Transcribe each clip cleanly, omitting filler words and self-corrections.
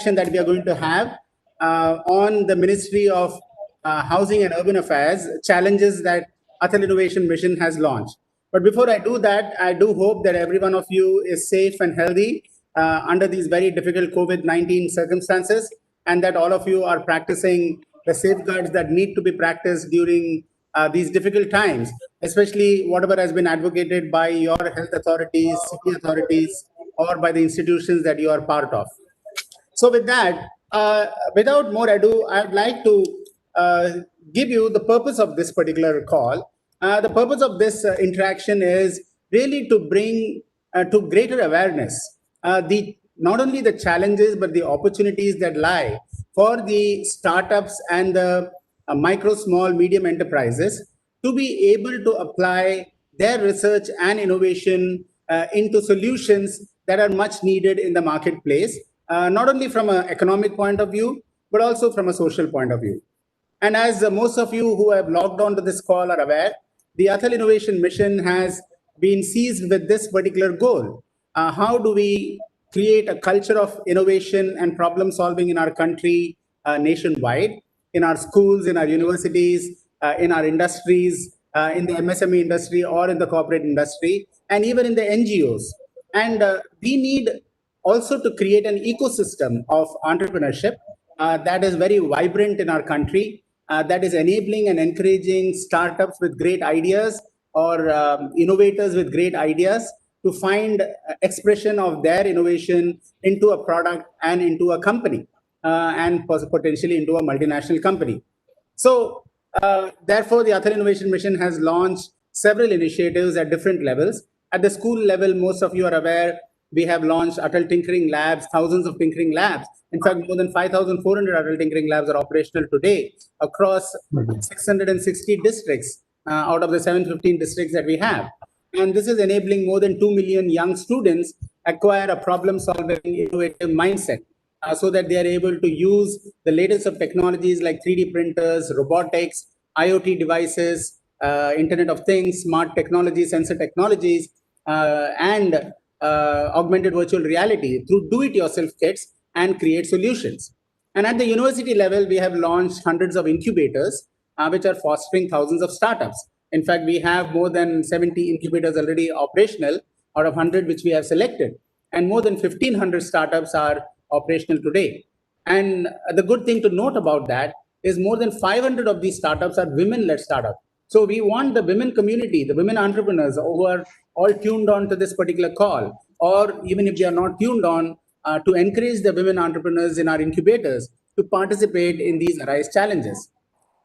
that we are going to have on the Ministry of Housing and Urban Affairs challenges that Atal Innovation Mission has launched. But before I do that, I do hope that every one of you is safe and healthy under these very difficult COVID-19 circumstances, and that all of you are practicing the safeguards that need to be practiced during these difficult times, especially whatever has been advocated by your health authorities, city authorities, or by the institutions that you are part of. So with that, without more ado, I'd like to uh, give you the purpose of this particular call. The purpose of this interaction is really to bring to greater awareness the not only the challenges but the opportunities that lie for the startups and the micro, small, medium enterprises to be able to apply their research and innovation into solutions that are much needed in the marketplace, not only from an economic point of view, but also from a social point of view. And as most of you who have logged on to this call are aware, the Atal Innovation Mission has been seized with this particular goal. How do we create a culture of innovation and problem solving in our country nationwide, in our schools, in our universities, in our industries, in the MSME industry or in the corporate industry, and even in the NGOs. And we need also to create an ecosystem of entrepreneurship that is very vibrant in our country, that is enabling and encouraging startups with great ideas or innovators with great ideas to find expression of their innovation into a product and into a company and potentially into a multinational company. So, therefore, the Atal Innovation Mission has launched several initiatives at different levels. At the school level, most of you are aware, we have launched Atal Tinkering Labs, thousands of tinkering labs. In fact, more than 5,400 Atal Tinkering Labs are operational today across 660 districts out of the 715 districts that we have. And this is enabling more than 2 million young students acquire a problem-solving, innovative mindset so that they are able to use the latest of technologies like 3D printers, robotics, IoT devices, Internet of Things, smart technology, sensor technologies, and augmented virtual reality through do-it-yourself kits and create solutions. And at the university level, we have launched hundreds of incubators, which are fostering thousands of startups. In fact, we have more than 70 incubators already operational out of 100 which we have selected. And more than 1,500 startups are operational today. And the good thing to note about that is more than 500 of these startups are women-led startups. So we want the women community, the women entrepreneurs who are all tuned on to this particular call, or even if they are not tuned on, to encourage the women entrepreneurs in our incubators to participate in these ARISE challenges.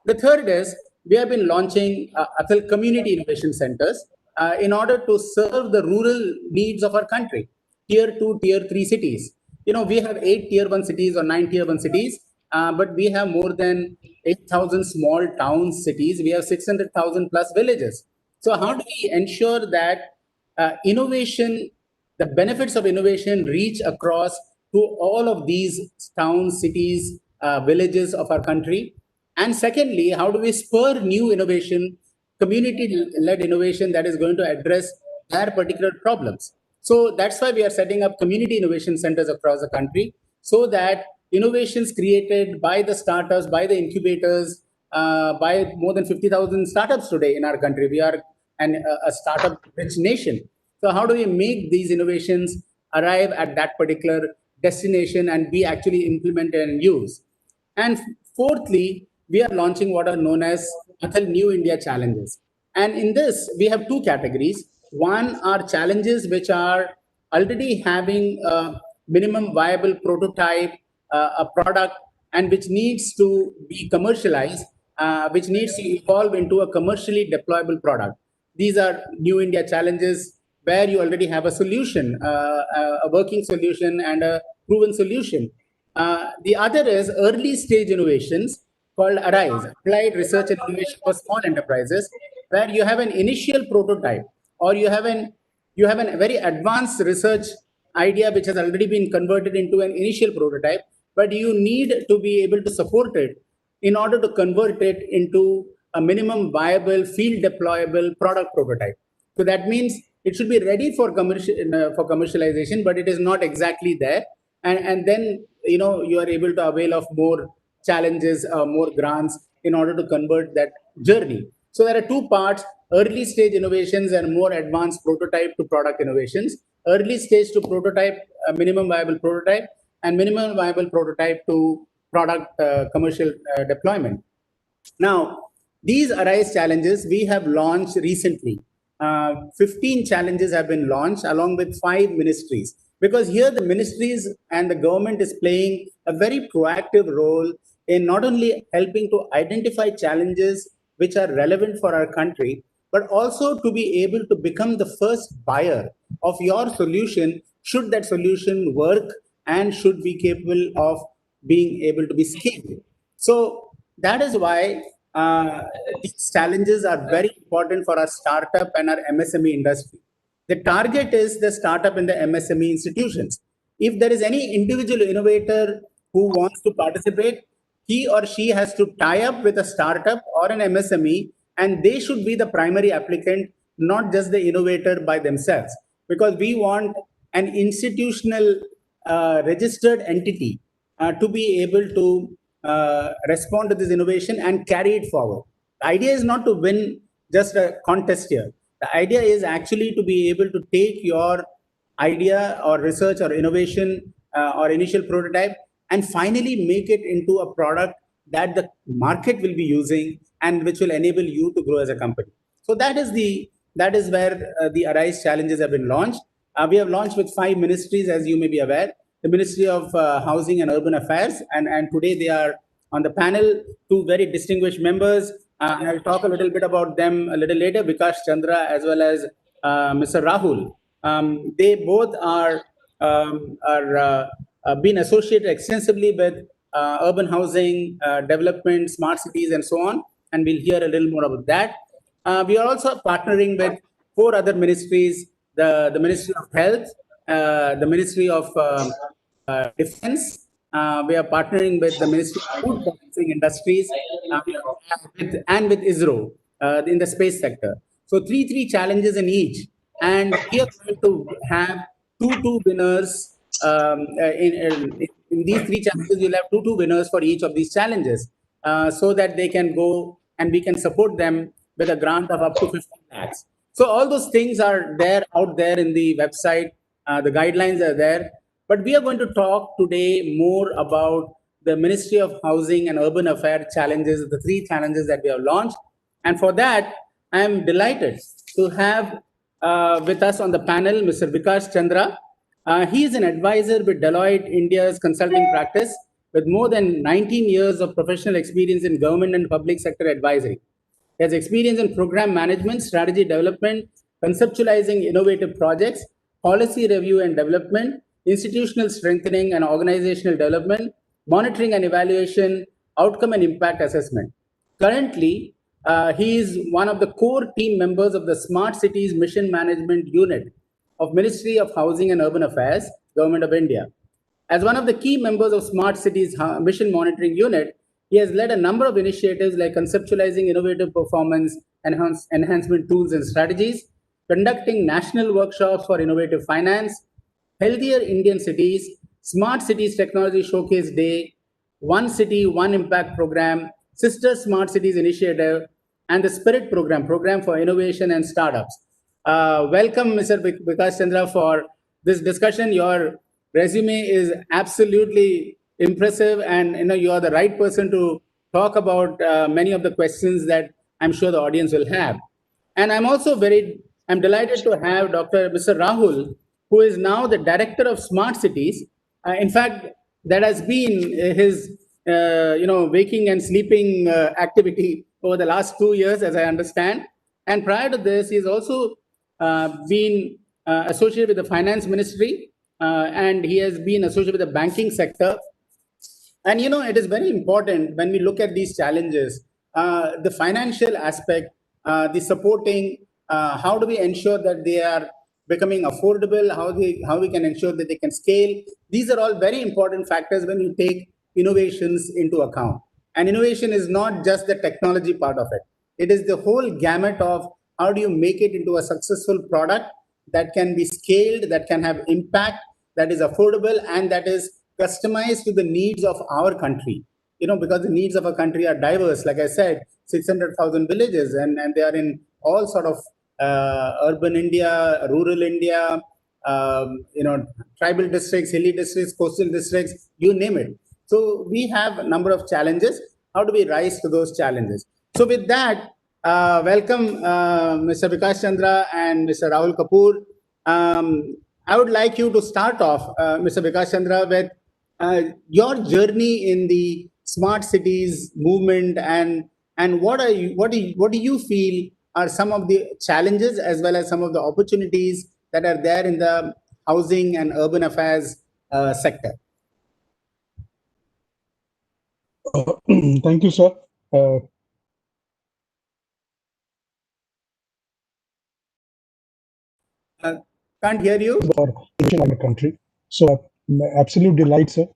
The third is we have been launching Atal Community Innovation Centers in order to serve the rural needs of our country, tier 2, tier 3 cities. You know, we have 8 tier 1 cities or 9 tier 1 cities, but we have more than 8,000 small towns, cities. We have 600,000 plus villages. So, how do we ensure that innovation, the benefits of innovation reach across to all of these towns, cities, villages of our country? And secondly, how do we spur new innovation, community-led innovation that is going to address their particular problems? So that's why we are setting up community innovation centers across the country so that innovations created by the startups, by the incubators, by more than 50,000 startups today in our country. We are a startup-rich nation. So how do we make these innovations arrive at that particular destination and be actually implemented and used? And fourthly, we are launching what are known as Atal New India Challenges. And in this, we have two categories. One are challenges which are already having a minimum viable prototype, a product, and which needs to be commercialized, which needs to evolve into a commercially deployable product. These are New India Challenges where you already have a solution, a working solution and a proven solution. The other is early stage innovations called ARISE, Applied Research and Innovation for Small Enterprises, where you have an initial prototype or you have a very advanced research idea which has already been converted into an initial prototype, but you need to be able to support it in order to convert it into a minimum viable field deployable product prototype. So that means it should be ready for commercialization, but it is not exactly there. And then you are able to avail of more challenges, more grants in order to convert that journey. So there are two parts: early stage innovations and more advanced prototype to product innovations. Early stage to prototype, minimum viable prototype, and minimum viable prototype to product commercial deployment. Now, these arise challenges we have launched recently. 15 challenges have been launched along with 5 ministries, because here the ministries and the government is playing a very proactive role in not only helping to identify challenges which are relevant for our country, but also to be able to become the first buyer of your solution should that solution work and should be capable of being able to be scaled. So that is why these challenges are very important for our startup and our MSME industry. The target is the startup and the MSME institutions. If there is any individual innovator who wants to participate, he or she has to tie up with a startup or an MSME, and they should be the primary applicant, not just the innovator by themselves. Because we want an institutional registered entity to be able to respond to this innovation and carry it forward. The idea is not to win just a contest here. The idea is actually to be able to take your idea or research or innovation or initial prototype and finally make it into a product that the market will be using and which will enable you to grow as a company. So that is where the Arise challenges have been launched. We have launched with 5 ministries, as you may be aware. The Ministry of Housing and Urban Affairs, and today they are on the panel, two very distinguished members. I'll talk a little bit about them a little later, Vikash, Chandra, as well as Mr. Rahul. They both are been associated extensively with urban housing, development, smart cities, and so on. And we'll hear a little more about that. We are also partnering with 4 other ministries: the Ministry of Health, the Ministry of Defense. We are partnering with the Ministry of Food Processing Industries and with ISRO in the space sector. So three challenges in each, and we are going to have two winners in these 3 challenges. You'll have two winners for each of these challenges, so that they can go and we can support them with a grant of up to 50 lakhs. So all those things are there out there in the website. The guidelines are there. But we are going to talk today more about the Ministry of Housing and Urban Affairs challenges, the 3 challenges that we have launched. And for that, I am delighted to have with us on the panel Mr. Vikash Chandra. He is an advisor with Deloitte India's consulting practice with more than 19 years of professional experience in government and public sector advisory. He has experience in program management, strategy development, conceptualizing innovative projects, policy review and development, institutional strengthening and organizational development, monitoring and evaluation, outcome and impact assessment. Currently, he is one of the core team members of the Smart Cities Mission Management Unit of Ministry of Housing and Urban Affairs, Government of India. As one of the key members of Smart Cities Mission Monitoring Unit, he has led a number of initiatives like conceptualizing innovative performance enhancement tools and strategies, conducting national workshops for innovative finance, Healthier Indian Cities, Smart Cities Technology Showcase Day, One City, One Impact Program, Sister Smart Cities Initiative, and the Spirit Program for Innovation and Startups. Welcome, Mr. Vikash Chandra, for this discussion. Your resume is absolutely impressive, and you are the right person to talk about many of the questions that I'm sure the audience will have. And I'm delighted to have Mr. Rahul, who is now the director of Smart Cities. In fact, that has been his, waking and sleeping activity over the last 2 years, as I understand. And prior to this, he's also been associated with the finance ministry, and he has been associated with the banking sector. And it is very important when we look at these challenges, the financial aspect, the supporting, how do we ensure that they are becoming affordable, how we can ensure that they can scale. These are all very important factors when you take innovations into account. And innovation is not just the technology part of it. It is the whole gamut of how do you make it into a successful product that can be scaled, that can have impact, that is affordable, and that is customized to the needs of our country. Because the needs of a country are diverse. Like I said, 600,000 villages, and they are in all sort of urban India, rural India, tribal districts, hilly districts, coastal districts, you name it. So we have a number of challenges. How do we rise to those challenges? So with that, welcome Mr. Vikash Chandra and Mr. Rahul Kapoor. I would like you to start off, Mr. Vikash Chandra, with your journey in the smart cities movement, and what do you feel are some of the challenges as well as some of the opportunities that are there in the housing and urban affairs sector. Thank you, sir. Can't hear you. For in our country. So, absolute delight, sir.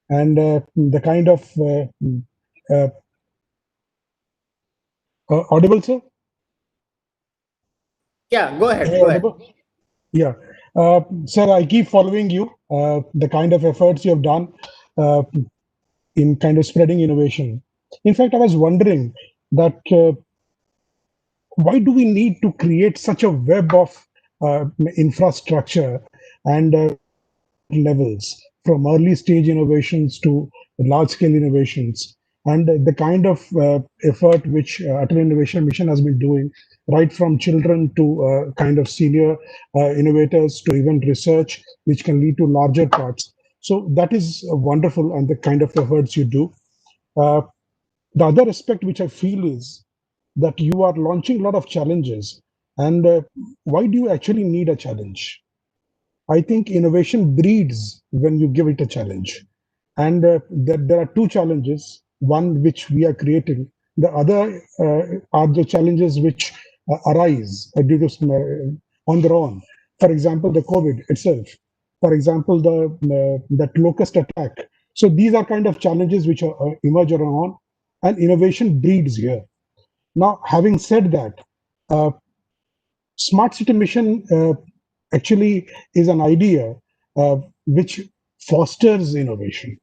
And the kind of uh, audible, sir? Yeah, go ahead. Am I Go ahead. audible? Yeah. Sir, I keep following you, the kind of efforts you have done uh, in kind of spreading innovation. In fact, I was wondering that why do we need to create such a web of infrastructure and levels, from early stage innovations to large scale innovations, and the kind of effort which Atal Innovation Mission has been doing, right from children to kind of senior innovators to even research, which can lead to larger parts. So that is wonderful, and the kind of efforts you do. Uh, the other aspect which I feel is that you are launching a lot of challenges. And why do you actually need a challenge? I think innovation breeds when you give it a challenge. And there are two challenges, one which we are creating, the other are the challenges which arise due to on their own. For example, the COVID itself. For example, that locust attack. So these are kind of challenges which are, emerge around, and innovation breeds here. Now, having said that, uh, Smart City Mission actually is an idea which fosters innovation.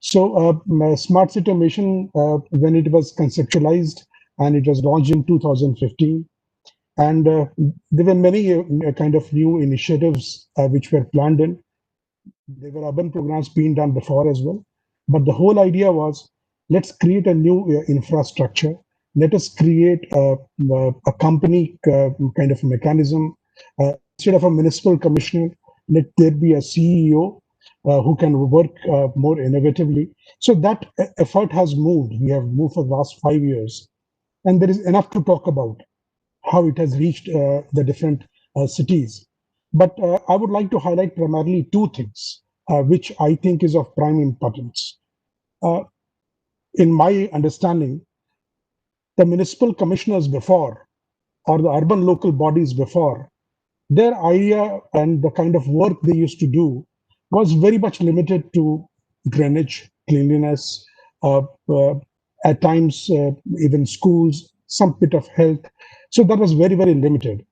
So, Smart City Mission, when it was conceptualized and it was launched in 2015, and there were many kind of new initiatives which were planned in. There were urban programs being done before as well. But the whole idea was, let's create a new infrastructure. Let us create a company kind of mechanism. Instead of a municipal commissioner, let there be a CEO who can work more innovatively. So that effort has moved. We have moved for the last 5 years. And there is enough to talk about how it has reached the different cities. But I would like to highlight primarily two things, which I think is of prime importance. Uh, in my understanding, the municipal commissioners before, or the urban local bodies before, their idea and the kind of work they used to do was very much limited to drainage, cleanliness, uh, uh, at times even schools, some bit of health. So that was very, very limited.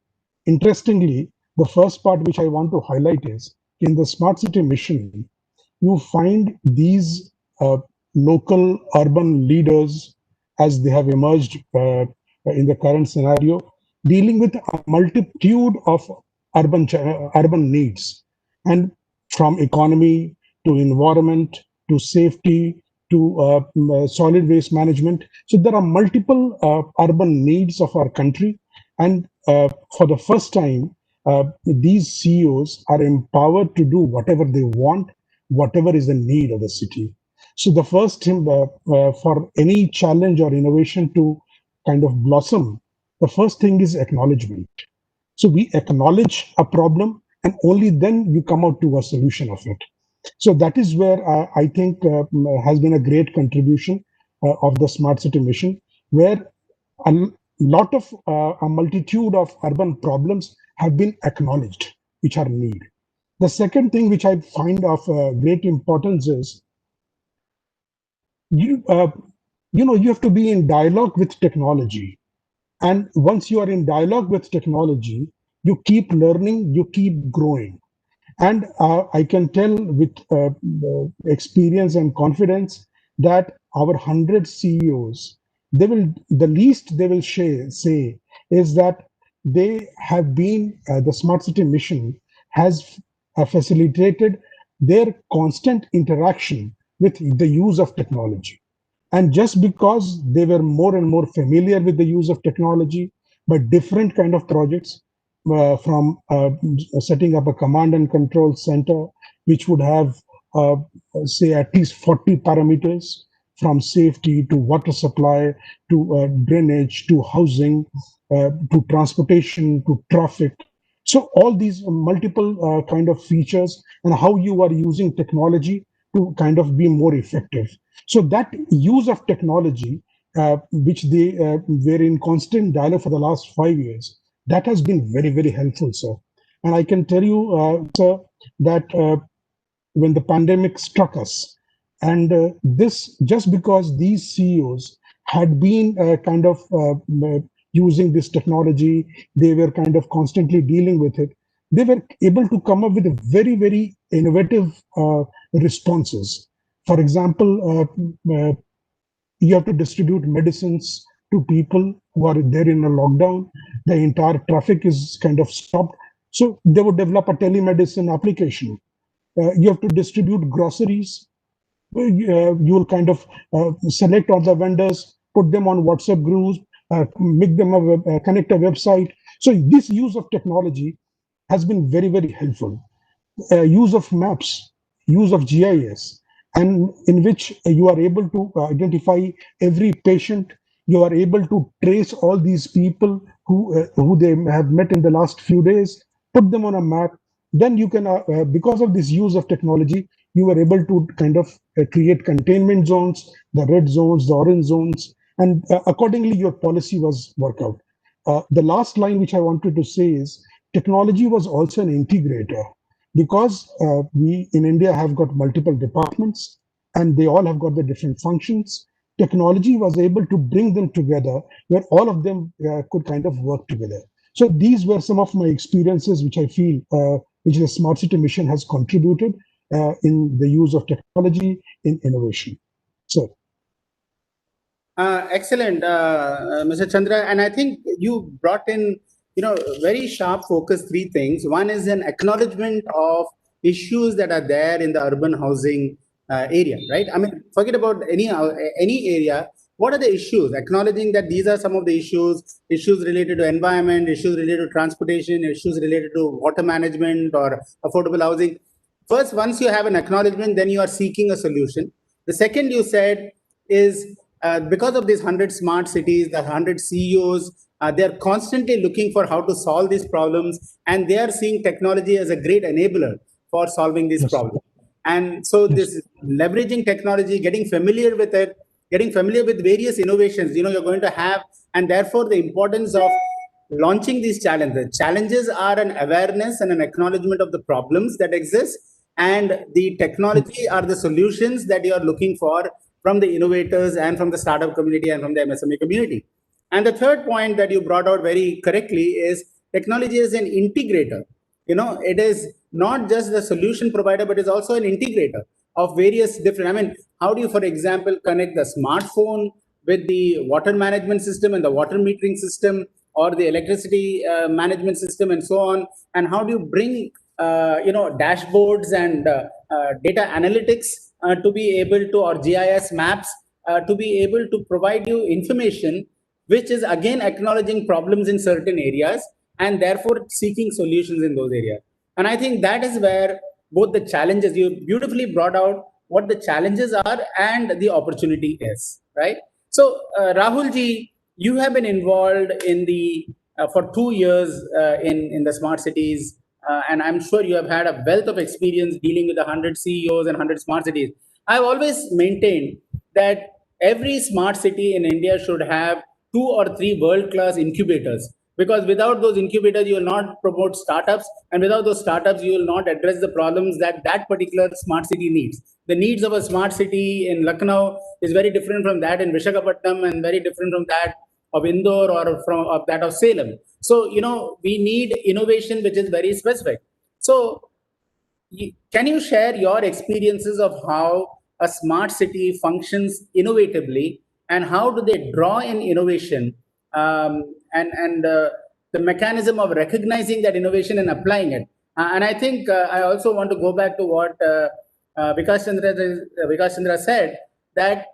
Interestingly, the first part which I want to highlight is in the Smart City Mission, you find these local urban leaders as they have emerged in the current scenario, dealing with a multitude of urban needs, and from economy to environment to safety to solid waste management. So there are multiple urban needs of our country, and for the first time, these CEOs are empowered to do whatever they want, whatever is the need of the city. So the first thing for any challenge or innovation to kind of blossom, the first thing is acknowledgement. So we acknowledge a problem, and only then you come out to a solution of it. So that is where I think has been a great contribution of the Smart City Mission, where a lot of a multitude of urban problems have been acknowledged, which are need. The second thing which I find of great importance is you you have to be in dialogue with technology, and once you are in dialogue with technology, you keep learning, you keep growing. And I can tell with experience and confidence that our 100 CEOs, the least they will say is that they have been, the Smart City mission has facilitated their constant interaction with the use of technology. And just because they were more and more familiar with the use of technology, but different kind of projects, from setting up a command and control center, which would have, uh, say, at least 40 parameters, from safety to water supply to drainage to housing, to transportation to traffic. So all these multiple kind of features, and how you are using technology to kind of be more effective. So that use of technology, which they were in constant dialogue for the last 5 years, that has been very, very helpful, sir. And I can tell you, sir, that when the pandemic struck us, and this just because these CEOs had been using this technology, they were kind of constantly dealing with it. They were able to come up with a very, very innovative responses. For example, you have to distribute medicines to people who are there in a lockdown. The entire traffic is kind of stopped. So they would develop a telemedicine application. You have to distribute groceries. You will kind of select all the vendors, put them on WhatsApp groups, make them connect a website. So this use of technology has been very, very helpful. Use of maps, use of GIS, and in which you are able to identify every patient. You are able to trace all these people who they have met in the last few days, put them on a map. Then you can, because of this use of technology, you were able to kind of create containment zones, the red zones, the orange zones, and accordingly your policy was worked out. The last line which I wanted to say is technology was also an integrator, because we in India have got multiple departments and they all have got the different functions. Technology was able to bring them together where all of them could kind of work together. So these were some of my experiences, which I feel, which the Smart City mission has contributed in the use of technology in innovation. So Excellent, Mr. Chandra. And I think you brought in, very sharp focus three things. One is an acknowledgement of issues that are there in the urban housing area, right? I mean, forget about any area. What are the issues? Acknowledging that these are some of the issues related to environment, issues related to transportation, issues related to water management or affordable housing. First, once you have an acknowledgement, then you are seeking a solution. The second you said is because of these 100 smart cities, the 100 CEOs, they're constantly looking for how to solve these problems, and they are seeing technology as a great enabler for solving these yes, problems. And so, yes, this leveraging technology, getting familiar with it, getting familiar with various innovations, you're going to have, and therefore the importance of launching these challenges. Challenges are an awareness and an acknowledgement of the problems that exist, and the technology are the solutions that you are looking for from the innovators and from the startup community and from the MSME community. And the third point that you brought out very correctly is technology is an integrator. It is not just the solution provider, but it's also an integrator of various different. I mean, how do you, for example, connect the smartphone with the water management system and the water metering system, or the electricity management system, and so on? And how do you bring dashboards and data analytics to be able to, or GIS maps to be able to provide you information which is again acknowledging problems in certain areas and therefore seeking solutions in those areas. And I think that is where both the challenges, you beautifully brought out what the challenges are and the opportunity is, right? So, Rahul ji, you have been involved in the for 2 years in the smart cities, and I'm sure you have had a wealth of experience dealing with 100 CEOs and 100 smart cities. I've always maintained that every smart city in India should have two or three world class incubators, because without those incubators, you will not promote startups, and without those startups, you will not address the problems that that particular smart city needs. The needs of a smart city in Lucknow is very different from that in Vishakhapatnam, and very different from that of Indore or from of that of Salem. So we need innovation which is very specific. So can you share your experiences of how a smart city functions innovatively, and how do they draw in innovation, and the mechanism of recognizing that innovation and applying it? And I think I also want to go back to what Vikash Chandra said, that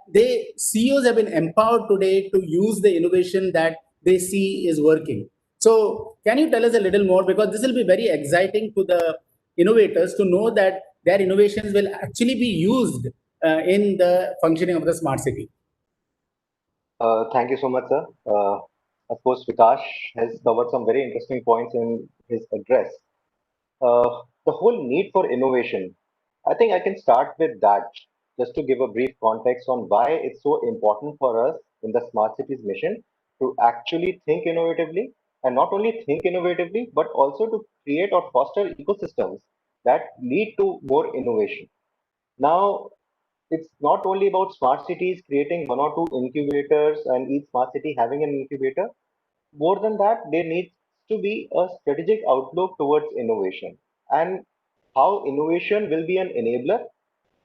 CEOs have been empowered today to use the innovation that they see is working. So, can you tell us a little more? Because this will be very exciting to the innovators to know that their innovations will actually be used in the functioning of the smart city. Thank you so much, sir. Of course, Vikash has covered some very interesting points in his address. The whole need for innovation. I think I can start with that, just to give a brief context on why it's so important for us in the smart cities mission to actually think innovatively, and not only think innovatively, but also to create or foster ecosystems that lead to more innovation. Now, it's not only about smart cities creating one or two incubators and each smart city having an incubator. More than that, there needs to be a strategic outlook towards innovation and how innovation will be an enabler,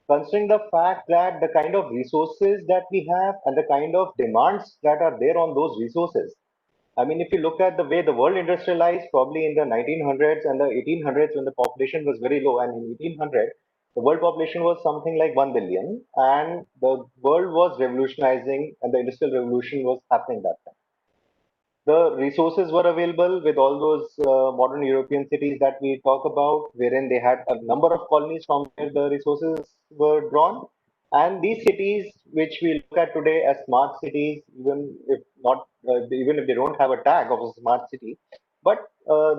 considering the fact that the kind of resources that we have and the kind of demands that are there on those resources. I mean, if you look at the way the world industrialized, probably in the 1900s and the 1800s, when the population was very low, and in 1800, the world population was something like 1 billion, and the world was revolutionizing, and the industrial revolution was happening that time. The resources were available with all those modern European cities that we talk about, wherein they had a number of colonies from where the resources were drawn. And these cities, which we look at today as smart cities, even if not, even if they don't have a tag of a smart city, but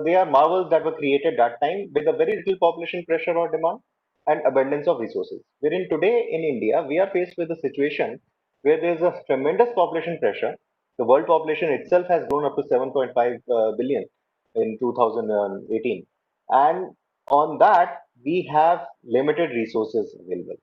they are marvels that were created that time with a very little population pressure or demand and abundance of resources. Wherein today in India, we are faced with a situation where there is a tremendous population pressure. The world population itself has grown up to 7.5 billion in 2018. And on that, we have limited resources available.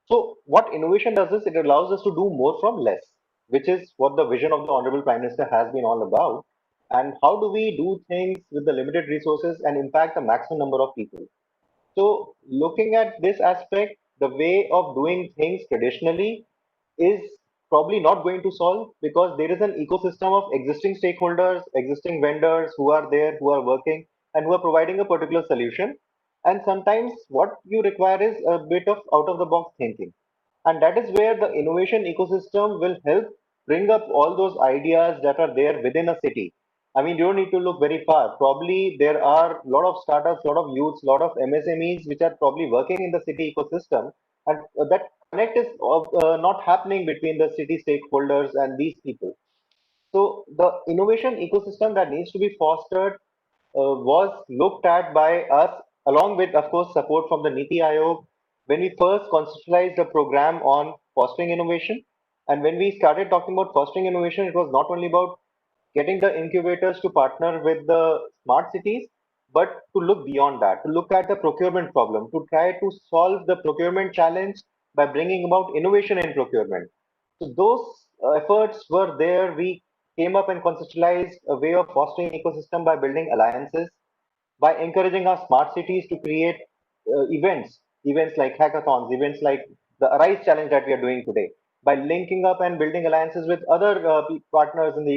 So, what innovation does is it allows us to do more from less, which is what the vision of the Honorable Prime Minister has been all about. And how do we do things with the limited resources and impact the maximum number of people? So, looking at this aspect, the way of doing things traditionally is probably not going to solve, because there is an ecosystem of existing stakeholders, existing vendors who are there, who are working, and who are providing a particular solution. And sometimes what you require is a bit of out of the box thinking. And that is where the innovation ecosystem will help bring up all those ideas that are there within a city. I mean, you don't need to look very far. Probably there are a lot of startups, a lot of youths, a lot of MSMEs which are probably working in the city ecosystem, and that connect is not happening between the city stakeholders and these people. So the innovation ecosystem that needs to be fostered was looked at by us, along with, of course, support from the Niti Aayog, when we first conceptualized a program on fostering innovation. And when we started talking about fostering innovation, it was not only about getting the incubators to partner with the smart cities, but to look beyond that, to look at the procurement problem, to try to solve the procurement challenge by bringing about innovation in procurement. So those efforts were there. We came up and conceptualized a way of fostering ecosystem by building alliances, by encouraging our smart cities to create events like hackathons, events like the Arise challenge that we are doing today, by linking up and building alliances with other partners in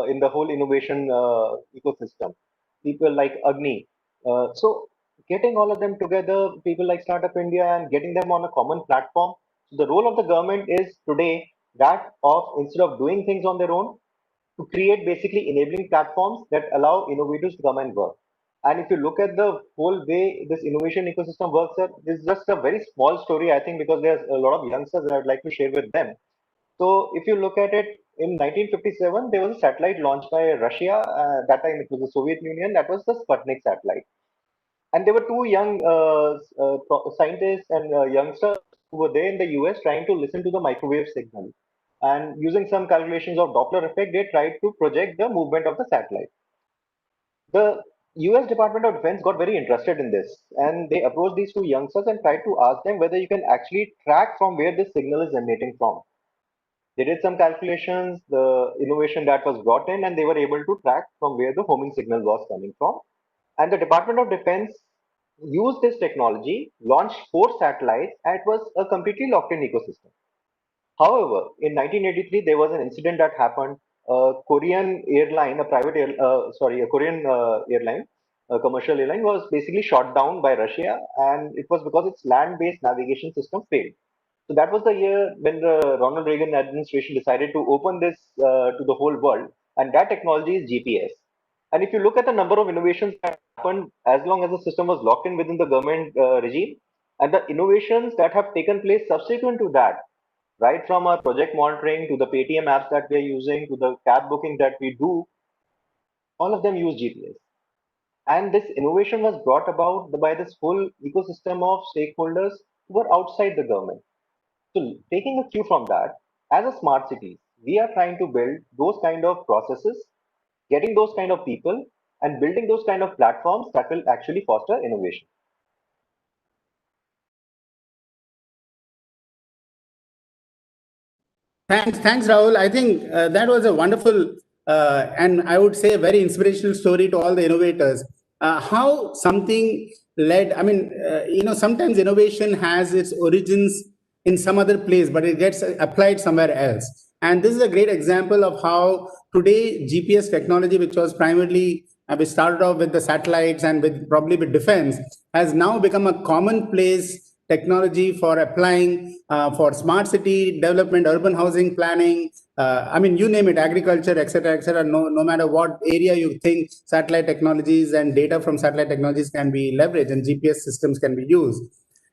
in the whole innovation ecosystem, people like Agni. So getting all of them together, people like Startup India, and getting them on a common platform. So the role of the government is today that of, instead of doing things on their own, to create basically enabling platforms that allow innovators to come and work. And if you look at the whole way this innovation ecosystem works, this is just a very small story, I think, because there's a lot of youngsters that I'd like to share with them. So if you look at it, in 1957, there was a satellite launched by Russia. That time it was the Soviet Union. That was the Sputnik satellite. And there were two young scientists and youngsters who were there in the US trying to listen to the microwave signal. And using some calculations of Doppler effect, they tried to project the movement of the satellite. The US Department of Defense got very interested in this, and they approached these two youngsters and tried to ask them whether you can actually track from where this signal is emanating from. They did some calculations, the innovation that was brought in, and they were able to track from where the homing signal was coming from. And the Department of Defense used this technology, launched 4 satellites, and it was a completely locked-in ecosystem. However, in 1983, there was an incident that happened. A Korean airline, a Korean airline, a commercial airline, was basically shot down by Russia, and it was because its land-based navigation system failed. So that was the year when the Ronald Reagan administration decided to open this to the whole world, and that technology is GPS. And if you look at the number of innovations that happened as long as the system was locked in within the government regime, and the innovations that have taken place subsequent to that, right from our project monitoring to the Paytm apps that we are using to the cab booking that we do, all of them use GPS. And this innovation was brought about by this whole ecosystem of stakeholders who were outside the government. So, taking a cue from that, as a smart city, we are trying to build those kind of processes, getting those kind of people, and building those kind of platforms that will actually foster innovation. Thanks, Rahul. I think that was a wonderful and I would say a very inspirational story to all the innovators. How something led, I mean, sometimes innovation has its origins in some other place, but it gets applied somewhere else. And this is a great example of how today GPS technology, which was primarily we started off with the satellites and with probably with defense, has now become a commonplace technology for applying for smart city development, urban housing planning. I mean, you name it, agriculture, etc., etc. No matter what area you think, satellite technologies and data from satellite technologies can be leveraged, and GPS systems can be used.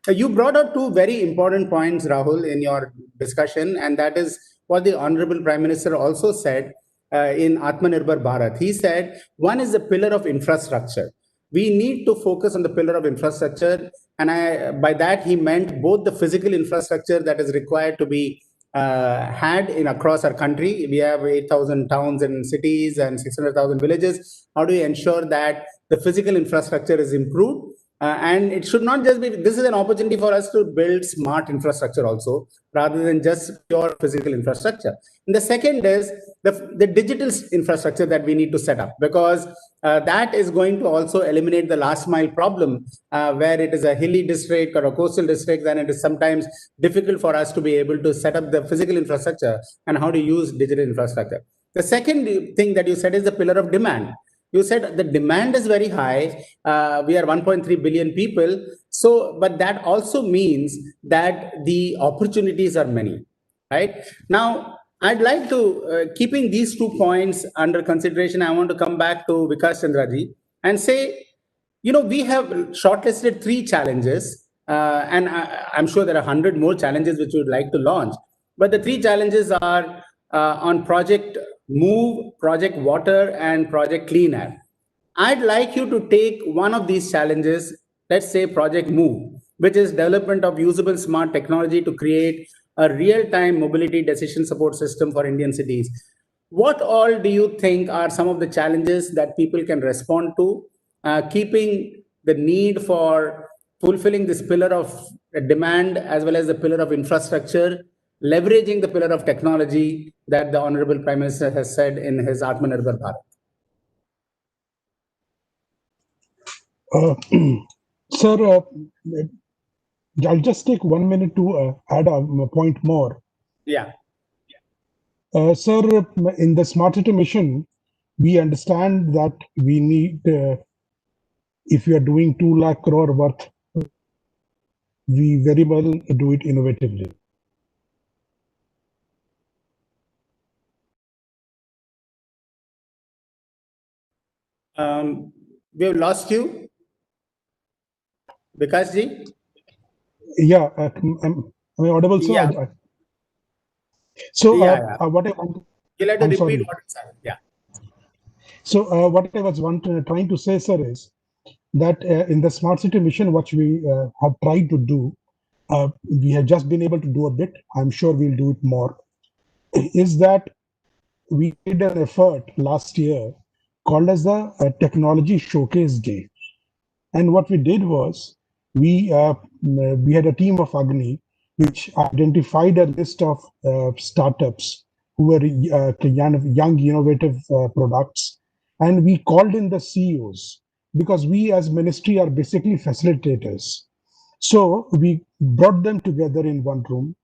You brought out two very important points, Rahul, in your discussion, and that is what the Honorable Prime Minister also said in Aatmanirbhar Bharat. He said one is the pillar of infrastructure. We need to focus on the pillar of infrastructure, and by that he meant both the physical infrastructure that is required to be had in across our country. We have 8,000 towns and cities and 600,000 villages. How do we ensure that the physical infrastructure is improved? And it should not just be, this is an opportunity for us to build smart infrastructure also, rather than just pure physical infrastructure. And the second is the digital infrastructure that we need to set up, because that is going to also eliminate the last mile problem, where it is a hilly district or a coastal district, then it is sometimes difficult for us to be able to set up the physical infrastructure and how to use digital infrastructure. The second thing that you said is the pillar of demand. You said the demand is very high. We are 1.3 billion people. So, but that also means that the opportunities are many, right? Now, I'd like to, keeping these 2 points under consideration, I want to come back to Vikash Chandraji and say, we have shortlisted 3 challenges, and I'm sure there are 100 more challenges which we would like to launch. But the 3 challenges are on Project Move, Project Water, and Project Clean Air. I'd like you to take one of these challenges, let's say Project Move, which is development of usable smart technology to create a real-time mobility decision support system for Indian cities. What all do you think are some of the challenges that people can respond to, keeping the need for fulfilling this pillar of demand as well as the pillar of infrastructure, leveraging the pillar of technology that the Honorable Prime Minister has said in his Aatmanirbhar Bharat? Sir, I'll just take 1 minute to add a point more. Yeah. Sir, in the Smart City mission, we understand that we need, if we are doing 2 lakh crore worth, we very well do it innovatively. We have lost you, Vikash ji. Yeah, am I audible, sir? Yeah. So, Yeah. what I want, You'll have to I'm repeat sorry. what you said. Yeah. So, what I was trying to say, sir, is that in the Smart City mission, what we have tried to do, we have just been able to do a bit. I'm sure we'll do it more. Is that we did an effort last year called as the Technology Showcase Day. And what we did was we had a team of Agni which identified a list of startups who were young innovative products, and we called in the CEOs because we as ministry are basically facilitators. So we brought them together in one room.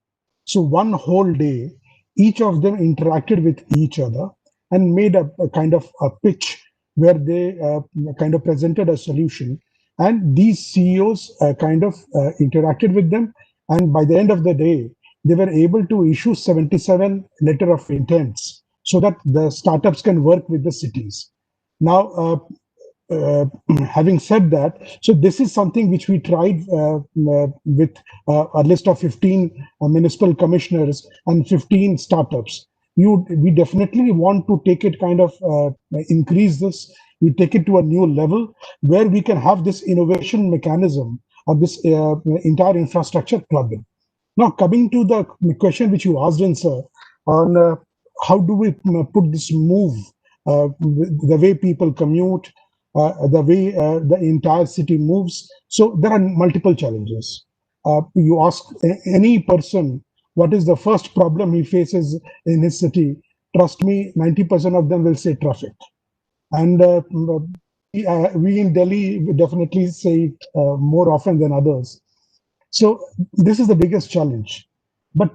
So one whole day, each of them interacted with each other and made a kind of a pitch where they kind of presented a solution. And these CEOs interacted with them. And by the end of the day, they were able to issue 77 letter of intents so that the startups can work with the cities. Now, having said that, so this is something which we tried with a list of 15 municipal commissioners and 15 startups. We definitely want to take it increase this. We take it to a new level where we can have this innovation mechanism or this entire infrastructure club in. Now, coming to the question which you asked in, sir, on how do we put this move, the way people commute, the way the entire city moves. So there are multiple challenges. You ask any person what is the first problem he faces in his city. Trust me, 90% of them will say traffic. And we in Delhi definitely say it more often than others. So this is the biggest challenge. But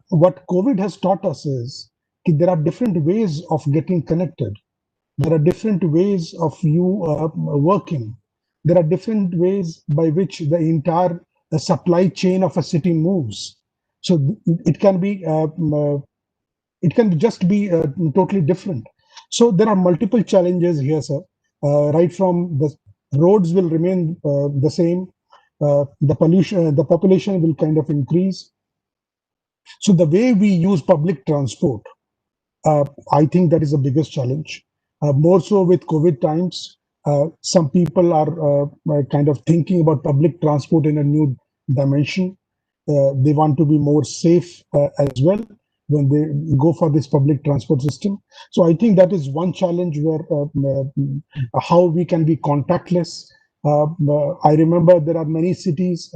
what COVID has taught us is that there are different ways of getting connected. There are different ways of you working. There are different ways by which the entire supply chain of a city moves. So it can be it can just be totally different. So there are multiple challenges here, sir. Right from the roads will remain the same, the pollution, the population will kind of increase. So the way we use public transport, I think that is the biggest challenge. More so with COVID times, some people are kind of thinking about public transport in a new dimension. They want to be more safe as well when they go for this public transport system. So I think that is one challenge where how we can be contactless. I remember there are many cities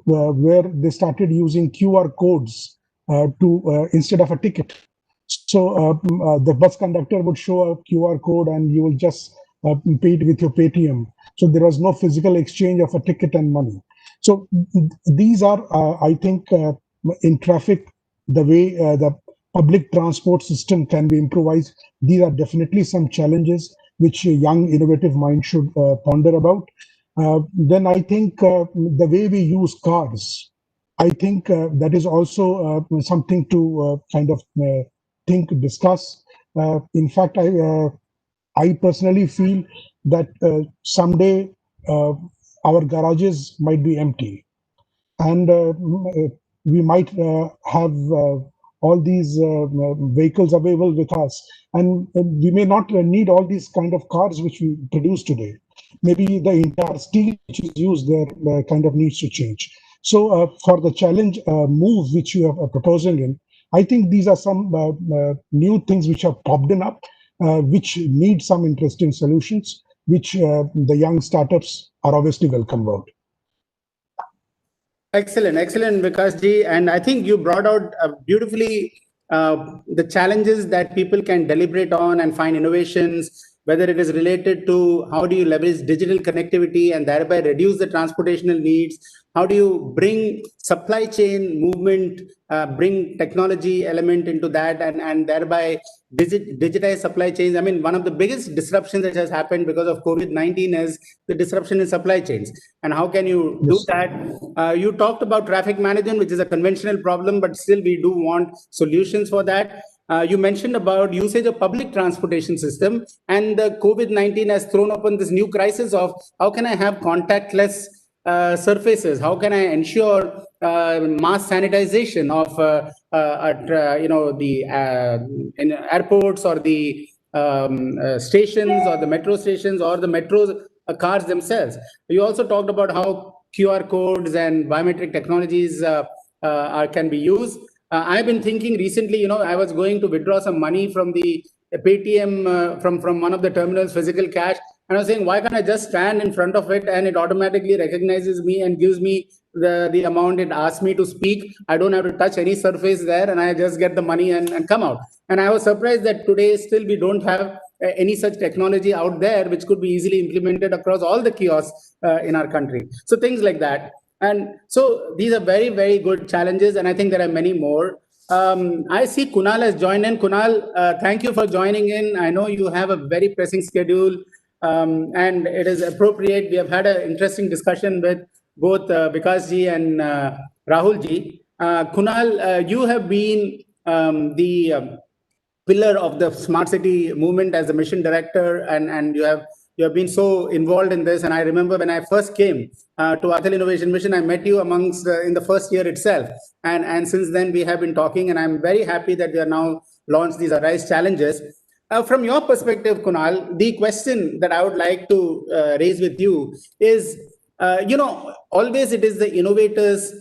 where they started using QR codes to instead of a ticket. So the bus conductor would show a QR code and you will just pay it with your Paytm. So there was no physical exchange of a ticket and money. So these are, I think, in traffic, the way the public transport system can be improvised. These are definitely some challenges which a young innovative mind should ponder about. Then I think the way we use cars, I think that is also something to think, discuss. In fact, I personally feel that someday our garages might be empty, and we might have all these vehicles available with us, and we may not need all these kind of cars which we produce today. Maybe the entire steel which is used there kind of needs to change. So for the challenge move which you are proposing in, I think these are some new things which have popped up, which need some interesting solutions, which the young startups are obviously welcome about. Excellent, excellent, Vikash ji. And I think you brought out beautifully the challenges that people can deliberate on and find innovations, whether it is related to how do you leverage digital connectivity and thereby reduce the transportational needs, how do you bring supply chain movement, bring technology element into that, and thereby digitize supply chains. I mean, one of the biggest disruptions that has happened because of COVID-19 is the disruption in supply chains. And how can you do that? You talked about traffic management, which is a conventional problem, but still we do want solutions for that. You mentioned about usage of public transportation system, and the COVID-19 has thrown open this new crisis of how can I have contactless surfaces? How can I ensure mass sanitization of in airports or the stations or the metro stations or the metro cars themselves? You also talked about how QR codes and biometric technologies can be used. I've been thinking recently, I was going to withdraw some money from the Paytm from one of the terminals, physical cash. And I was saying, why can't I just stand in front of it and it automatically recognizes me and gives me the amount it asks me to speak? I don't have to touch any surface there, and I just get the money and come out. And I was surprised that today still we don't have any such technology out there which could be easily implemented across all the kiosks in our country. So things like that. And so these are very, very good challenges, and I think there are many more. I see Kunal has joined in. Kunal, thank you for joining in. I know you have a very pressing schedule, and it is appropriate. We have had an interesting discussion with both Vikash ji and Rahul ji. Kunal, you have been the pillar of the smart city movement as a mission director, and you have been so involved in this. And I remember when I first came to Atal Innovation Mission, I met you amongst in the first year itself, and since then we have been talking, and I'm very happy that we are now launched these Arise challenges. From your perspective, Kunal, the question that I would like to raise with you is, always it is the innovators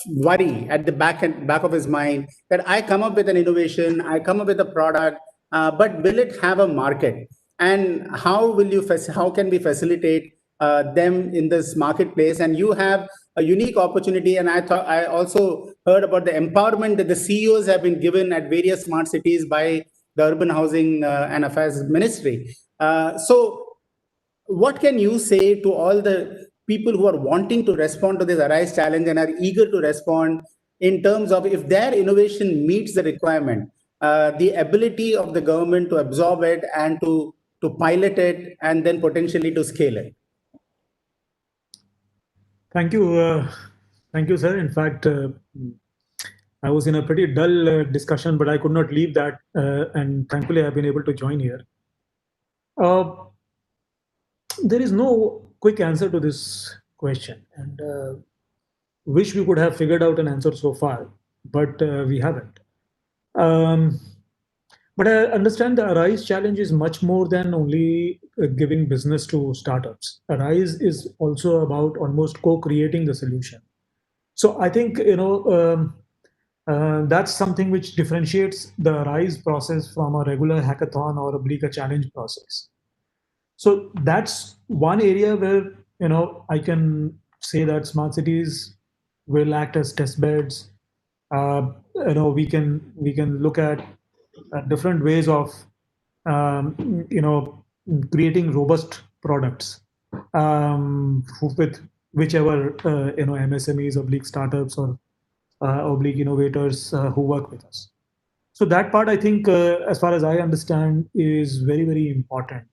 worry at the back of his mind that I come up with an innovation, I come up with a product, but will it have a market? And how can we facilitate them in this marketplace? And you have a unique opportunity. And I also heard about the empowerment that the CEOs have been given at various smart cities by the Urban Housing and Affairs Ministry. So what can you say to all the people who are wanting to respond to this Arise challenge and are eager to respond in terms of if their innovation meets the requirement, the ability of the government to absorb it and to pilot it and then potentially to scale it? Thank you. Thank you, sir. In fact, I was in a pretty dull discussion, but I could not leave that. And thankfully, I've been able to join here. There is no quick answer to this question, and wish we could have figured out an answer so far, but we haven't. But I understand the Arise challenge is much more than only giving business to startups. Arise is also about almost co-creating the solution. So I think that's something which differentiates the Arise process from a regular hackathon or a challenge process. So that's one area where I can say that smart cities will act as test beds. We can look at different ways of creating robust products with whichever MSMEs, oblique startups, or oblique innovators who work with us. So that part, I think, as far as I understand, is very, very important.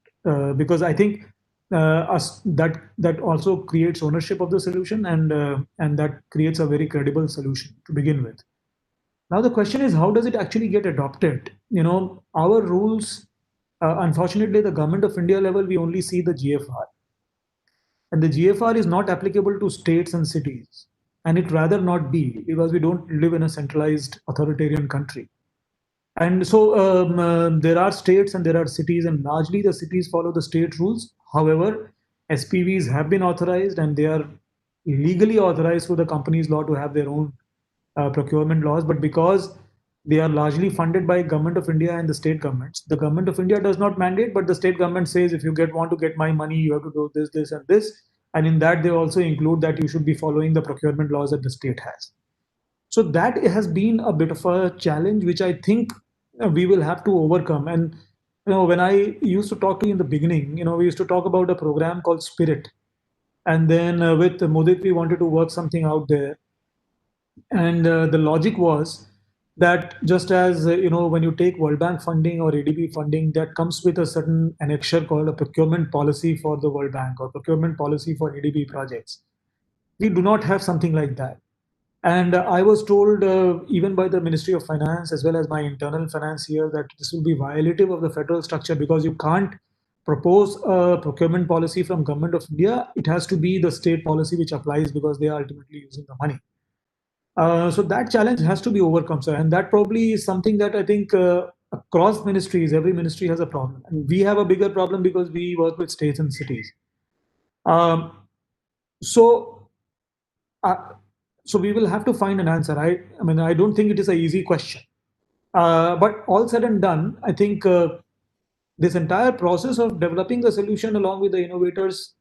Because I think that also creates ownership of the solution, and that creates a very credible solution to begin with. Now the question is, how does it actually get adopted? Our rules, unfortunately, the Government of India level, we only see the GFR, and the GFR is not applicable to states and cities, and it rather not be, because we don't live in a centralized authoritarian country. And so there are states and there are cities, and largely the cities follow the state rules. However, SPVs have been authorized, and they are legally authorized through the companies law to have their own procurement laws. But because they are largely funded by Government of India and the state governments, the Government of India does not mandate, but the state government says, if you want to get my money, you have to do this, this, and this. And in that, they also include that you should be following the procurement laws that the state has. So that has been a bit of a challenge, which I think we will have to overcome. And when I used to talk to you in the beginning, we used to talk about a program called Spirit, and then with Mudit, we wanted to work something out there. And the logic was that just as when you take World Bank funding or ADB funding, that comes with a certain annexure called a procurement policy for the World Bank or procurement policy for ADB projects. We do not have something like that. And I was told even by the Ministry of Finance as well as my internal financier that this will be violative of the federal structure, because you can't propose a procurement policy from Government of India. It has to be the state policy which applies, because they are ultimately using the money. So that challenge has to be overcome, sir. And that probably is something that I think across ministries, every ministry has a problem. And we have a bigger problem because we work with states and cities. So we will have to find an answer. I mean, I don't think it is an easy question. But all said and done, I think this entire process of developing the solution along with the innovators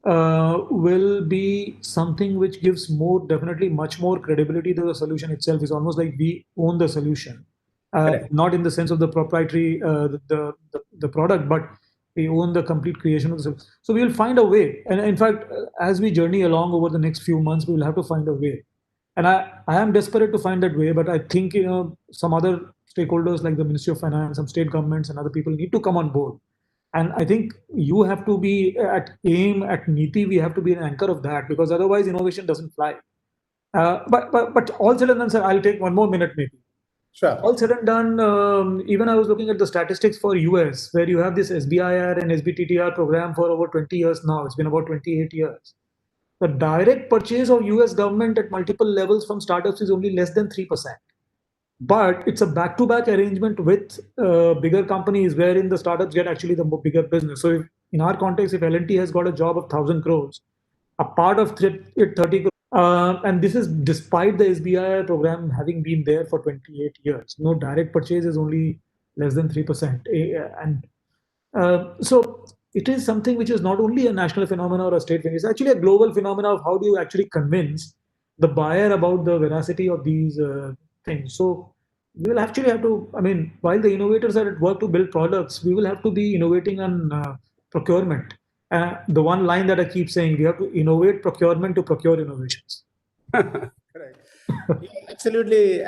will be something which gives definitely much more credibility to the solution itself. It's almost like we own the solution. not in the sense of the proprietary the product, but we own the complete creation of the service. So we will find a way. And in fact, as we journey along over the next few months, we will have to find a way. And I am desperate to find that way, but I think some other stakeholders like the Ministry of Finance, some state governments, and other people need to come on board. And I think you have to be at AIM, at NITI, we have to be an anchor of that, because otherwise innovation doesn't fly. But all said and done, sir, I'll take one more minute maybe. Sure. All said and done, even I was looking at the statistics for US, where you have this SBIR and SBTTR program for over 20 years now. It's been about 28 years. The direct purchase of US government at multiple levels from startups is only less than 3%. But it's a back-to-back arrangement with bigger companies wherein the startups get actually the bigger business. So if, in our context, if L&T has got a job of 1,000 crores, a part of it 30 crores, and this is despite the SBI program having been there for 28 years. No, direct purchase is only less than 3%. And so it is something which is not only a national phenomenon or a state thing, it's actually a global phenomenon of how do you actually convince the buyer about the veracity of these things. So we will actually have to, I mean, while the innovators are at work to build products, we will have to be innovating on procurement. The one line that I keep saying, we have to innovate procurement to procure innovations. Correct. Absolutely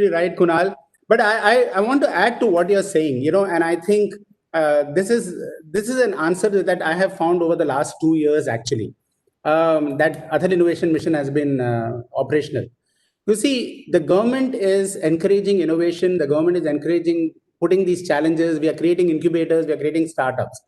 right, Kunal. But I want to add to what you're saying, and I think this is an answer that I have found over the last 2 years actually, that Atal Innovation Mission has been operational. You see, the government is encouraging innovation. The government is encouraging putting these challenges. We are creating incubators. We are creating startups.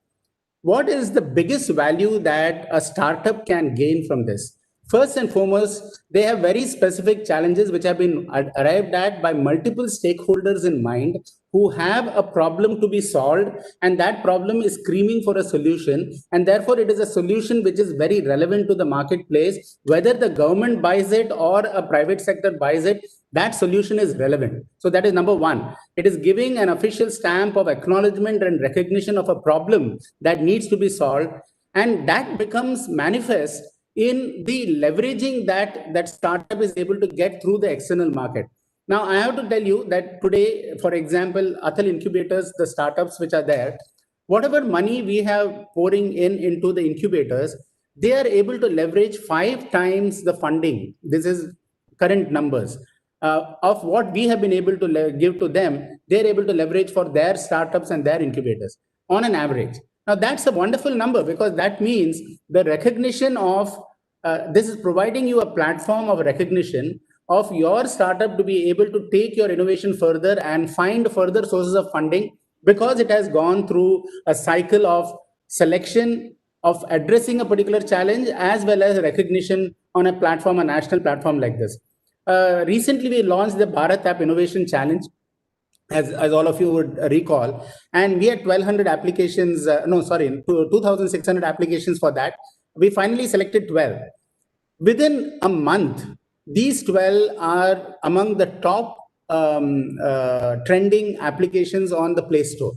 What is the biggest value that a startup can gain from this? First and foremost, they have very specific challenges which have been arrived at by multiple stakeholders in mind who have a problem to be solved, and that problem is screaming for a solution. And therefore, it is a solution which is very relevant to the marketplace. Whether the government buys it or a private sector buys it, that solution is relevant. So that is number one. It is giving an official stamp of acknowledgement and recognition of a problem that needs to be solved. And that becomes manifest in the leveraging that startup is able to get through the external market. Now, I have to tell you that today, for example, Atal incubators, the startups which are there, whatever money we have pouring into the incubators, they are able to leverage 5 times the funding. This is current numbers of what we have been able to give to them. They're able to leverage for their startups and their incubators on an average. Now, that's a wonderful number, because that means the recognition of this is providing you a platform of recognition of your startup to be able to take your innovation further and find further sources of funding, because it has gone through a cycle of selection, of addressing a particular challenge, as well as recognition on a platform, a national platform like this. Recently, we launched the Bharat App Innovation Challenge, as all of you would recall, and we had 1,200 applications, 2,600 applications for that. We finally selected 12. Within a month, these 12 are among the top trending applications on the Play Store.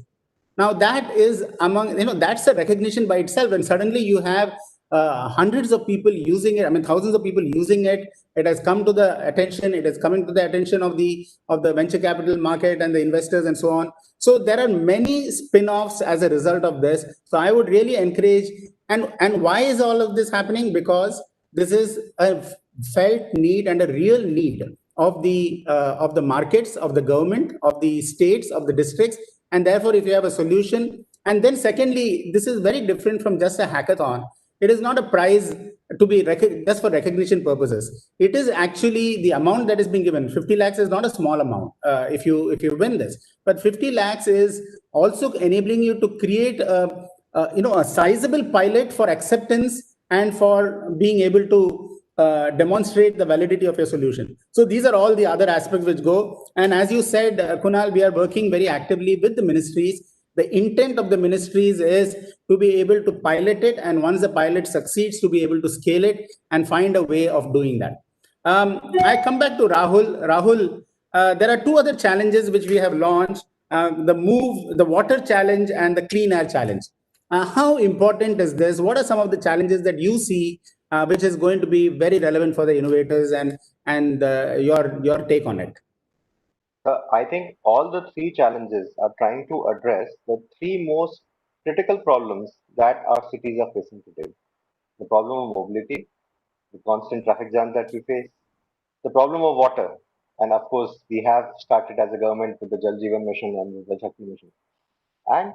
Now, that is that's a recognition by itself. And suddenly you have hundreds of people using it. I mean, thousands of people using it. It has come to the attention. It is coming to the attention of the venture capital market and the investors and so on. So there are many spin-offs as a result of this. So I would really encourage. And why is all of this happening? Because this is a felt need and a real need of the markets, of the government, of the states, of the districts. And therefore, if you have a solution, and then secondly, this is very different from just a hackathon. It is not a prize to be just for recognition purposes. It is actually the amount that is being given. 50 lakhs is not a small amount if you win this. But 50 lakhs is also enabling you to create a sizable pilot for acceptance and for being able to demonstrate the validity of your solution. So these are all the other aspects which go. And as you said, Kunal, we are working very actively with the ministries. The intent of the ministries is to be able to pilot it, and once the pilot succeeds, to be able to scale it and find a way of doing that. I come back to Rahul. Rahul, there are 2 other challenges which we have launched, the water challenge and the clean air challenge. How important is this? What are some of the challenges that you see which is going to be very relevant for the innovators, and your take on it? I think all the three challenges are trying to address the three most critical problems that our cities are facing today. The problem of mobility, the constant traffic jam that we face, the problem of water, and of course, we have started as a government with the Jal Jeevan Mission and the Jal Shakti Mission, and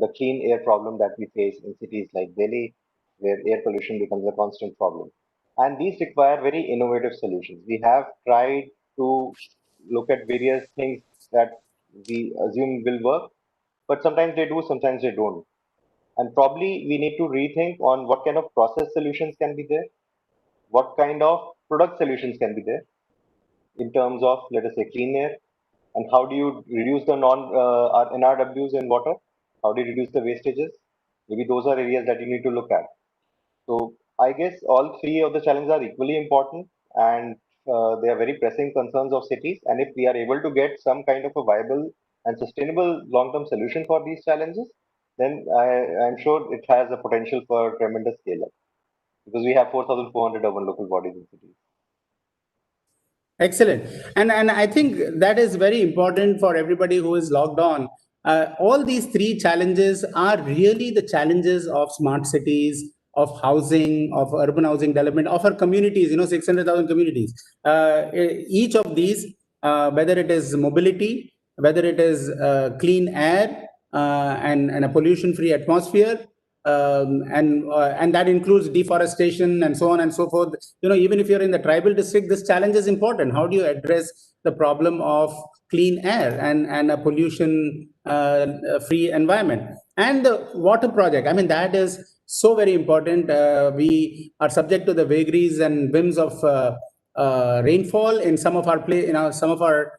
the clean air problem that we face in cities like Delhi, where air pollution becomes a constant problem. And these require very innovative solutions. We have tried to look at various things that we assume will work, but sometimes they do, sometimes they don't. And probably we need to rethink on what kind of process solutions can be there, what kind of product solutions can be there in terms of, let us say, clean air, and how do you reduce the NRWs in water? How do you reduce the wastages? Maybe those are areas that you need to look at. So I guess all three of the challenges are equally important, and they are very pressing concerns of cities. And if we are able to get some kind of a viable and sustainable long-term solution for these challenges, then I'm sure it has a potential for tremendous scale up, because we have 4,400 urban local bodies in cities. Excellent. And I think that is very important for everybody who is logged on. All these three challenges are really the challenges of smart cities, of housing, of urban housing development, of our communities, 600,000 communities. Each of these, whether it is mobility, whether it is clean air, and a pollution-free atmosphere, and that includes deforestation and so on and so forth. Even if you're in the tribal district, this challenge is important. How do you address the problem of clean air and a pollution free environment? And the water project, I mean, that is so very important. We are subject to the vagaries and whims of rainfall in some of our some of our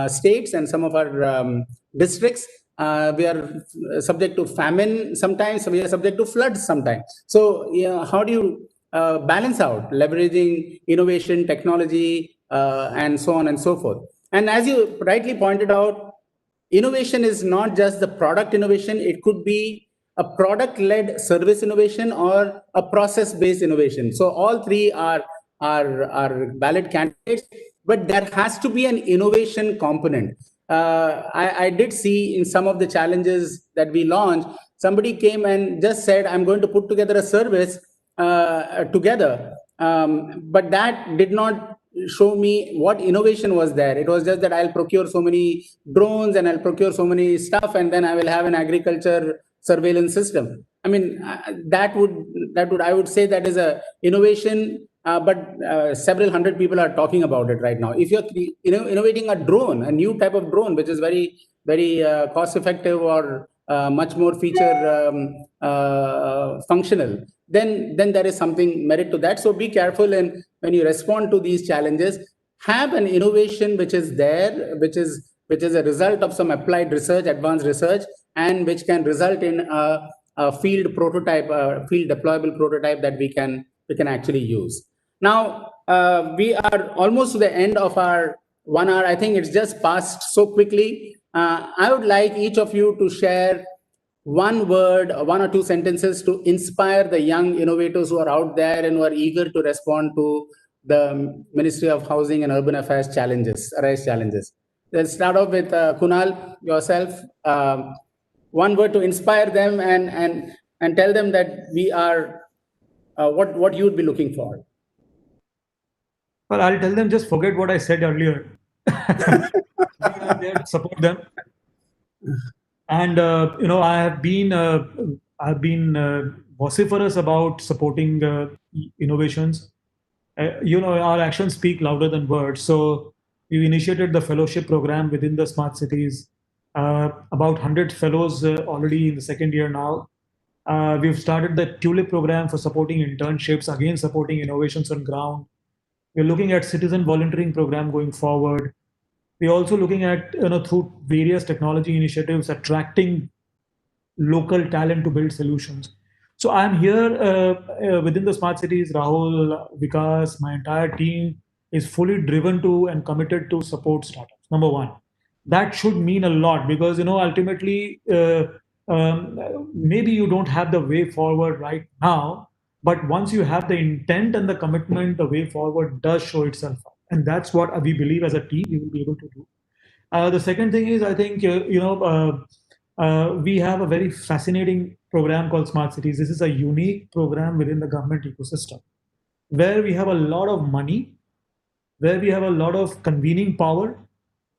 states and some of our districts. We are subject to famine sometimes, we are subject to floods sometimes. So how do you balance out leveraging innovation, technology, and so on and so forth? And as you rightly pointed out, innovation is not just the product innovation. It could be a product led service innovation or a process based innovation. So all three are valid candidates, but there has to be an innovation component. I did see in some of the challenges that we launched, somebody came and just said, I'm going to put together a service together. But that did not show me what innovation was there. It was just that I'll procure so many drones and I'll procure so many stuff, and then I will have an agriculture surveillance system. I mean, that would I would say that is a innovation, but several hundred people are talking about it right now. If you're innovating a drone, a new type of drone, which is very very cost effective or much more feature functional, then there is something merit to that. So be careful, and when you respond to these challenges, have an innovation which is there, which is a result of some applied research, advanced research, and which can result in a field prototype, a field deployable prototype that we can actually use. Now we are almost to the end of our 1 hour. I think it's just passed so quickly. I would like each of you to share one word, one or two sentences to inspire the young innovators who are out there and who are eager to respond to the Ministry of Housing and Urban Affairs challenges, arise challenges. Let's start off with Kunal, yourself. One word to inspire them and tell them that we are what you would be looking for. Well, I'll tell them just forget what I said earlier. We are there to support them. And I've been vociferous about supporting innovations. Our actions speak louder than words. So we initiated the fellowship program within the smart cities. About 100 fellows already in the second year now. We've started the Tulip program for supporting internships, again supporting innovations on ground. We're looking at citizen volunteering program going forward. We're also looking at, through various technology initiatives, attracting local talent to build solutions. So I'm here within the smart cities. Rahul, Vikash, my entire team is fully driven to and committed to support startups. Number one, that should mean a lot, because ultimately maybe you don't have the way forward right now, but once you have the intent and the commitment, the way forward does show itself up. And that's what we believe as a team we will be able to do. The second thing is, I think, we have a very fascinating program called Smart Cities. This is a unique program within the government ecosystem where we have a lot of money, where we have a lot of convening power,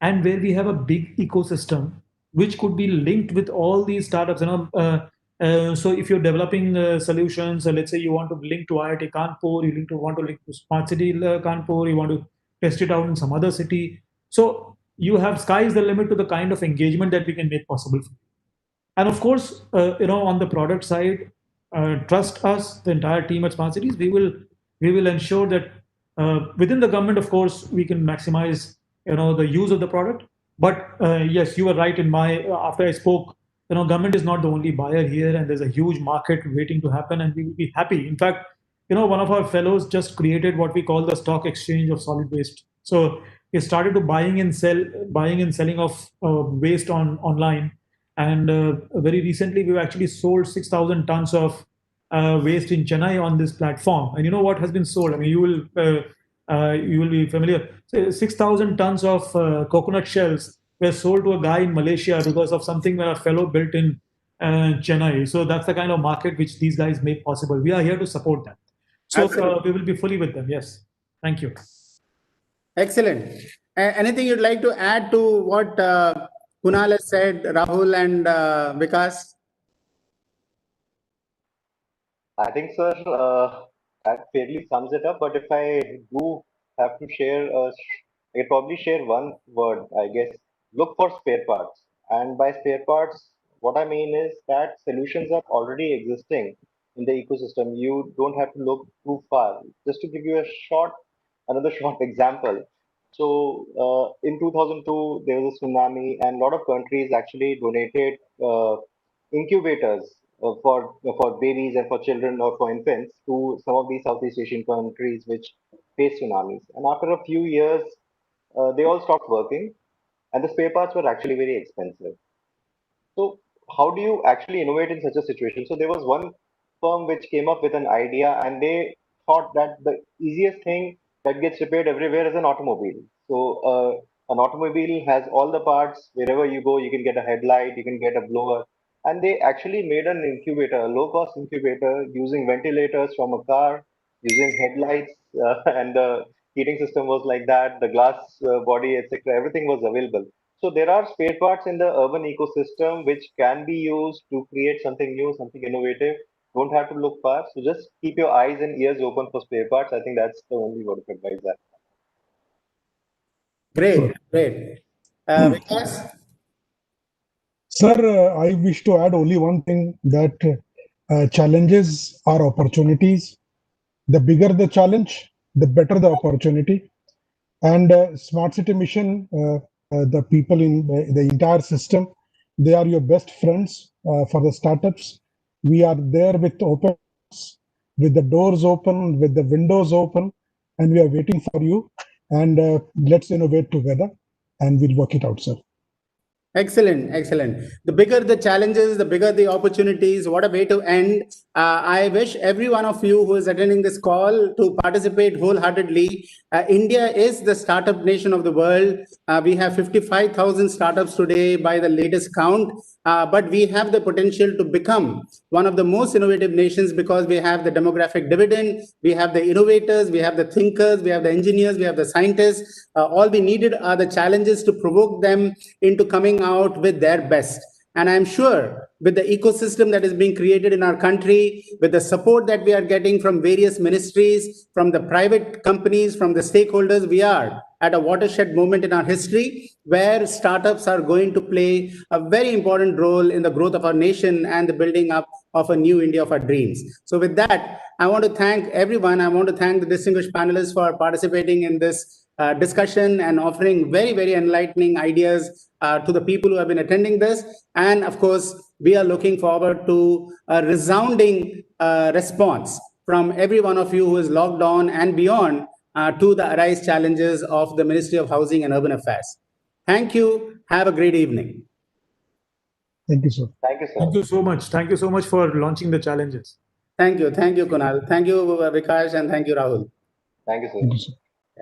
and where we have a big ecosystem which could be linked with all these startups. So if you're developing solutions, let's say you want to link to IIT Kanpur, want to link to Smart City Kanpur, you want to test it out in some other city. So you have sky's the limit to the kind of engagement that we can make possible for you. And of course, on the product side, trust us, the entire team at Smart Cities. We will ensure that within the government, of course, we can maximize the use of the product. But yes, you were right. In my after I spoke, government is not the only buyer here, and there's a huge market waiting to happen, and we will be happy. In fact, one of our fellows just created what we call the stock exchange of solid waste. So he started to buying and selling of waste online. And very recently, we've actually sold 6,000 tons of waste in Chennai on this platform. And you know what has been sold? I mean, you will be familiar. 6,000 tons of coconut shells were sold to a guy in Malaysia because of something that a fellow built in Chennai. So that's the kind of market which these guys make possible. We are here to support them. So we will be fully with them. Yes. Thank you. Excellent. Anything you'd like to add to what Kunal has said, Rahul and Vikas? I think, sir, that fairly sums it up. But if I do have to share, I could probably share one word, I guess. Look for spare parts. And by spare parts, what I mean is that solutions are already existing in the ecosystem. You don't have to look too far. Just to give you another short example. So in 2002, there was a tsunami, and a lot of countries actually donated incubators for babies and for children or for infants to some of these Southeast Asian countries which face tsunamis. And after a few years, they all stopped working, and the spare parts were actually very expensive. So how do you actually innovate in such a situation? So there was one firm which came up with an idea, and they thought that the easiest thing that gets repaired everywhere is an automobile. So an automobile has all the parts. Wherever you go, you can get a headlight, you can get a blower, and they actually made an incubator, a low-cost incubator, using ventilators from a car, using headlights, and the heating system was like that. The glass body, etc. Everything was available. So there are spare parts in the urban ecosystem which can be used to create something new, something innovative. Don't have to look far. So just keep your eyes and ears open for spare parts. I think that's the only word of advice that. Great, great. Vikas? Sir, I wish to add only one thing, that challenges are opportunities. The bigger the challenge, the better the opportunity. And Smart City Mission, the people in the entire system, they are your best friends for the startups. We are there with open, with the doors open, with the windows open, and we are waiting for you. And let's innovate together, and we'll work it out, sir. Excellent, excellent. The bigger the challenges, the bigger the opportunities. What a way to end. I wish every one of you who is attending this call to participate wholeheartedly. India is the startup nation of the world. We have 55,000 startups today by the latest count. But we have the potential to become one of the most innovative nations because we have the demographic dividend, we have the innovators, we have the thinkers, we have the engineers, we have the scientists. All we needed are the challenges to provoke them into coming out with their best. And I'm sure with the ecosystem that is being created in our country, with the support that we are getting from various ministries, from the private companies, from the stakeholders, we are at a watershed moment in our history where startups are going to play a very important role in the growth of our nation and the building up of a new India of our dreams. So with that, I want to thank everyone. I want to thank the distinguished panelists for participating in this discussion and offering very, very enlightening ideas to the people who have been attending this. And of course, we are looking forward to a resounding response from every one of you who is logged on and beyond to the arise challenges of the Ministry of Housing and Urban Affairs. Thank you. Have a great evening. Thank you, sir. Thank you, sir. Thank you so much. Thank you so much for launching the challenges. Thank you. Thank you, Kunal. Thank you, Vikash, and thank you, Rahul. Thank you, sir. Thank you, sir.